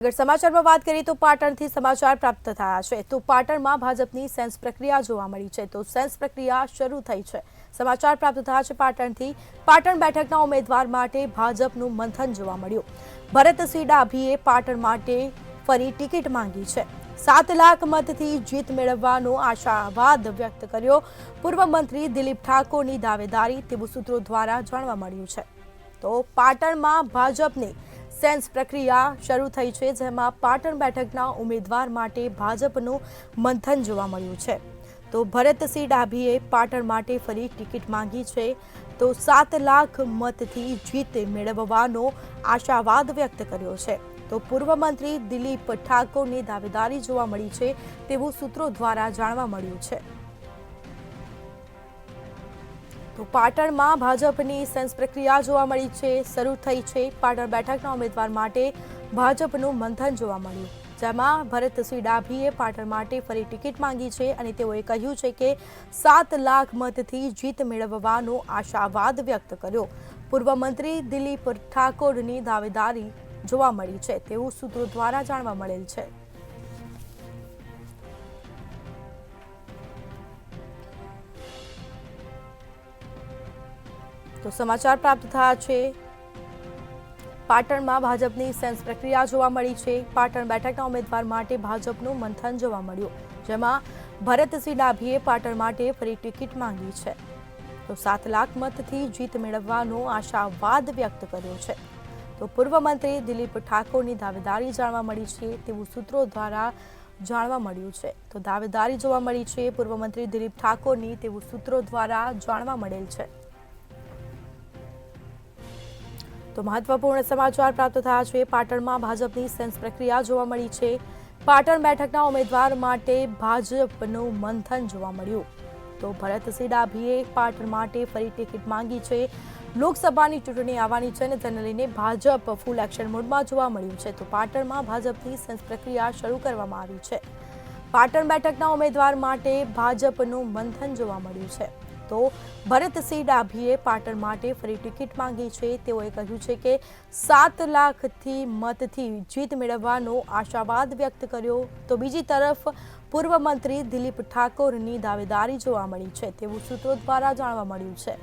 अगर समाचार में बात करिए तो पाटणथी समाचार प्राप्त थया छे तो पाटणमां भाजपनी सेन्स प्रक्रिया जोवा मळी छे तो सेन्स प्रक्रिया शरू थई छे। समाचार प्राप्त थया छे पाटणथी। पाटण बेठकना उमेदवार माटे भाजपनुं मंथन जोवा मळ्युं। भरतसिंह डाभीए पाटण माटे फरी टिकिट मांगी छे। 7 लाख मतथी जीत मेळवવાનો आशावाद व्यक्त कर्यो। पूर्व मंत्री दिलीप ठाकोरनी दावेदारी तेवुं सूत्रो द्वारा जाणवा मळ्युं छे। तो पाटणमां भाजपनी सेन्स प्रक्रिया शरू थई छे, जेमां पाटण बेठकना उमेदवार माटे भाजपनुं मंथन जोवा मळ्युं छे। तो भरतसिंह डाभीए पाटण माटे फरी टिकिट मांगी छे तो 7 लाख मतथी जीत मेळवવાનો आशावाद व्यक्त कर्यो छे। तो पूर्व मंत्री दिलीप ठाकोरनी दावेदारी जोवा मळी छे तेवुं सूत्रो द्वारा जाणवा मळ्युं छे। तो पाटण में भाजपनी सेन्स प्रक्रिया जोवा मळी छे, शरू थई छे। पाटण बेठकना उम्मीदवार माटे भाजपनुं मंथन जोवा मळ्युं, जेमां भरतसिंह डाभीए पाटण माटे फरी टिकिट मांगी छे अने तेओए कह्युं छे के 7 लाख मतथी जीत मेळवવાનો आशावाद व्यक्त कर्यो। पूर्व मंत्री दिलीप ठाकोरनी दावेदारी जोवा मळी छे तेवुं सूत्रो द्वारा जाणवा मळेल छे। तो समाचार प्राप्त थया छे पाटणमां भाजपनी सेन्स प्रक्रिया जोवा मळी छे। पाटण बेठकना उमेदवार माटे भाजपनुं मंथन जोवा मळ्युं, जेमां भरतसिंह डाभीए पाटण माटे फरी टिकिट मांगी छे तो 7 लाख मतथी जीत मेळवવાનો आशावाद व्यक्त कर्यो छे। तो पूर्व मंत्री दिलीप ठाकोरनी दावेदारी जाणवा मळी छे तेवुं सूत्रो द्वारा जाणवा मळ्युं छे। तो दावेदारी जोवा मळी छे पूर्व मंत्री दिलीप ठाकोरनी तेवुं सूत्रो द्वारा जाणवा मळेल छे। तो महत्वपूर्ण समाचार प्राप्त थया छे पाटणमां भाजपनी सेन्स प्रक्रिया जोवा मळी छे। पाटण बेठकना उमेदवार माटे भाजपनुं मंथन जोवा मळ्युं। तो भरतसिंह डाभीए पाटण माटे फरी टिकिट मांगी छे। લોકસભાની ચૂંટણી આવવાની છે અને તેને લઈને ભાજપ ફૂલ એક્શન મોડમાં જોવા મળ્યું છે। તો પાટણમાં ભાજપની સેન્સ પ્રક્રિયા શરૂ કરવામાં આવી છે। પાટણ બેઠકના ઉમેદવાર માટે ભાજપનું મંથન જોવા મળ્યું છે। તો ભરતસિંહ ડાભીએ પાટણ માટે ફરી ટિકિટ માંગી છે। તેઓએ કહ્યું છે કે 7 લાખથી મતથી જીત મેળવવાનો આશાવાદ વ્યક્ત કર્યો। તો બીજી તરફ પૂર્વ મંત્રી દિલીપ ઠાકોરની દાવેદારી જોવા મળી છે તેવું સૂત્રો દ્વારા જાણવા મળ્યું છે।